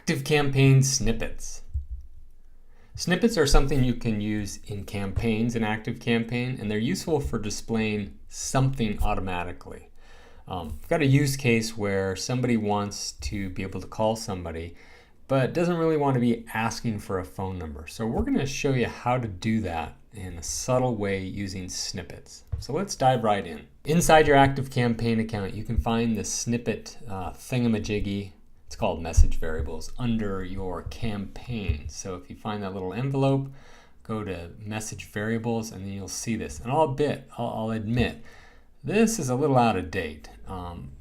ActiveCampaign Snippets. Snippets are something you can use in campaigns in ActiveCampaign, and they're useful for displaying something automatically. I've got a use case where somebody wants to be able to call somebody, but doesn't really want to be asking for a phone number. So we're going to show you how to do that in a subtle way using snippets. So let's dive right in. Inside your ActiveCampaign account, you can find the snippet thingamajiggy. It's called message variables under your campaign. So if you find that little envelope, go to message variables and then you'll see this. And I'll admit, this is a little out of date.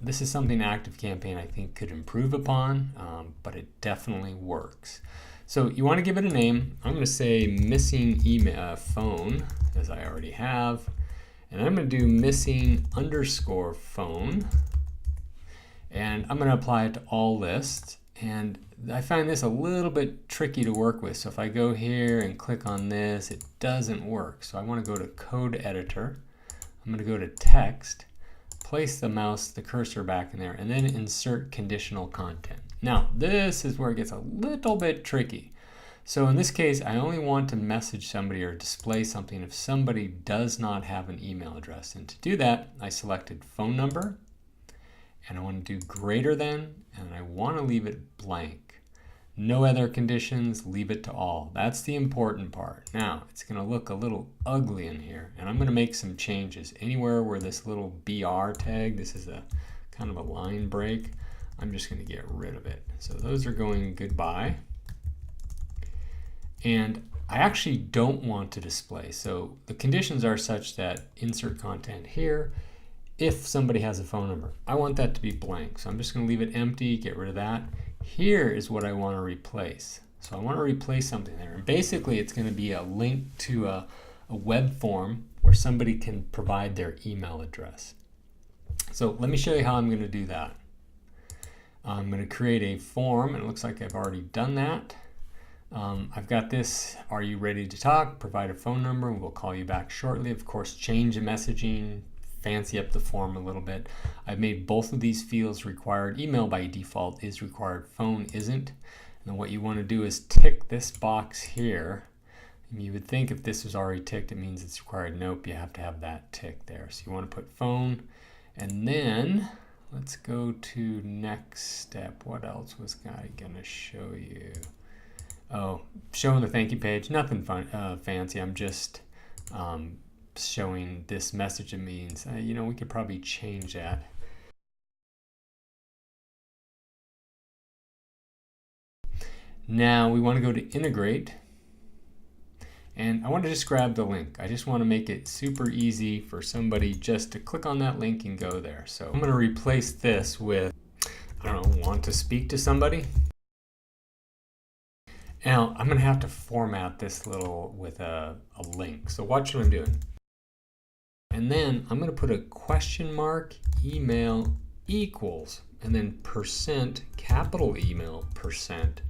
This is something ActiveCampaign I think could improve upon, but it definitely works. So you want to give it a name. I'm going to say missing email phone, as I already have. And I'm going to do missing underscore phone. And I'm going to apply it to all lists. And I find this a little bit tricky to work with. So if I go here and click on this, it doesn't work. So I want to go to code editor. I'm going to go to text, place the cursor back in there, and then insert conditional content. Now, this is where it gets a little bit tricky. So in this case, I only want to message somebody or display something if somebody does not have an email address. And to do that, I selected phone number, and I want to do greater than, and I want to leave it blank. No other conditions, leave it to all. That's the important part. Now, it's going to look a little ugly in here, and I'm going to make some changes. Anywhere where this little BR tag, this is a kind of a line break, I'm just going to get rid of it. So those are going goodbye. And I actually don't want to display. So the conditions are such that insert content here, if somebody has a phone number. I want that to be blank. So I'm just going to leave it empty, get rid of that. Here is what I want to replace. So I want to replace something there. And basically it's going to be a link to a web form where somebody can provide their email address. So let me show you how I'm going to do that. I'm going to create a form, and it looks like I've already done that. I've got this, are you ready to talk? Provide a phone number, we'll call you back shortly. Of course, change the messaging, fancy up the form a little bit. I've made both of these fields required. Email by default is required, phone isn't. And what you want to do is tick this box here. And you would think if this was already ticked, it means it's required. Nope, you have to have that tick there. So you want to put phone, and then let's go to next step. What else was I gonna show you? Oh, showing the thank you page, nothing fancy. I'm just showing this message. It means, you know, we could probably change that. Now we want to go to integrate, and I want to just grab the link. I just want to make it super easy for somebody just to click on that link and go there. So I'm going to replace this with, I don't know, want to speak to somebody. Now I'm going to have to format this little with a link. So watch what I'm doing. And then I'm going to put a question mark email equals, and then percent, capital email percent,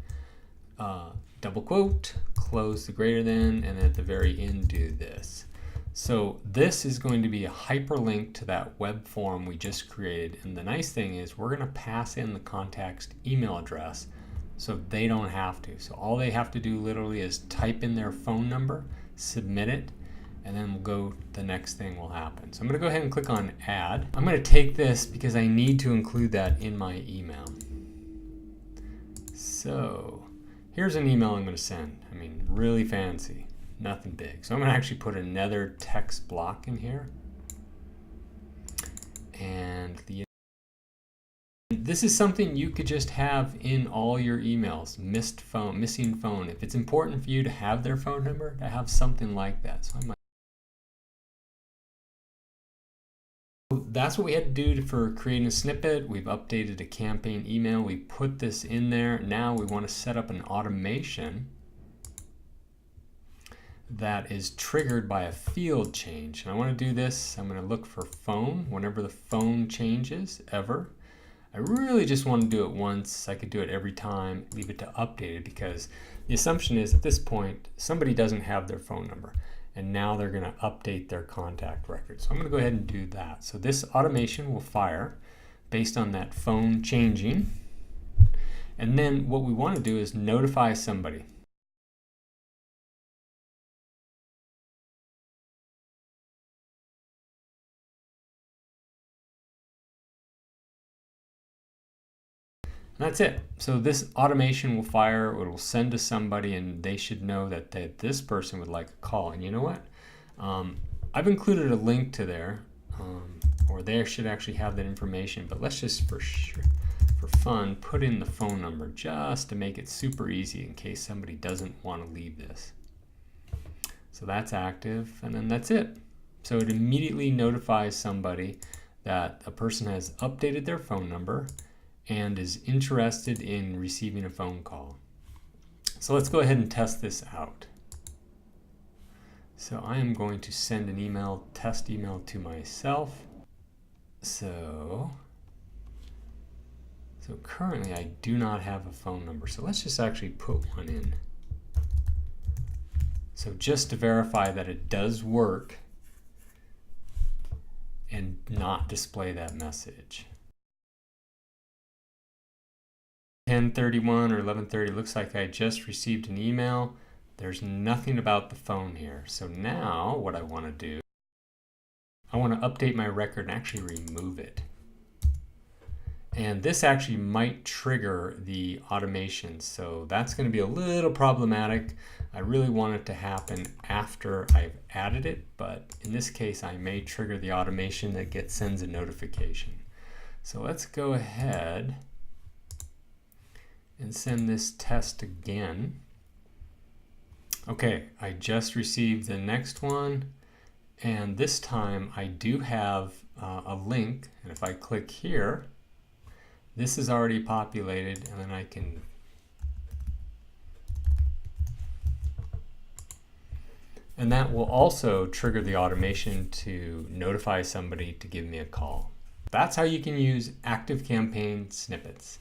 double quote, close the greater than, and at the very end do this. So this is going to be a hyperlink to that web form we just created. And the nice thing is we're going to pass in the contact's email address so they don't have to. So all they have to do literally is type in their phone number, submit it, and then we'll go, the next thing will happen. So I'm going to go ahead and click on add. I'm going to take this because I need to include that in my email. So here's an email I'm going to send. I mean, really fancy, nothing big. So I'm going to actually put another text block in here. And this is something you could just have in all your emails. Missing phone. If it's important for you to have their phone number, to have something like that. So that's what we had to do for creating a snippet. We've updated a campaign email. We put this in there. Now we want to set up an automation that is triggered by a field change. And I want to do this. I'm going to look for phone whenever the phone changes ever. I really just want to do it once. I could do it every time, leave it to updated, because the assumption is at this point somebody doesn't have their phone number, and now they're going to update their contact record. So I'm going to go ahead and do that. So this automation will fire based on that phone changing, And then what we want to do is notify somebody. And that's it. So this automation will fire, it will send to somebody, and they should know that this person would like a call. And you know what? I've included a link to there, or they should actually have that information, but let's just for fun put in the phone number just to make it super easy in case somebody doesn't want to leave this. So that's active, and then that's it. So it immediately notifies somebody that a person has updated their phone number and is interested in receiving a phone call. So let's go ahead and test this out. So I am going to send an email, test email to myself. So currently I do not have a phone number. So let's just actually put one in. So just to verify that it does work and not display that message. 10:31 or 11:30, looks like I just received an email. There's nothing about the phone here. So now what I want to do, I want to update my record and actually remove it. And this actually might trigger the automation. So that's going to be a little problematic. I really want it to happen after I've added it, but in this case I may trigger the automation that sends a notification. So let's go ahead and send this test again. Okay, I just received the next one, and this time I do have a link, and if I click here, this is already populated, and then I can and that will also trigger the automation to notify somebody to give me a call. That's how you can use ActiveCampaign Snippets.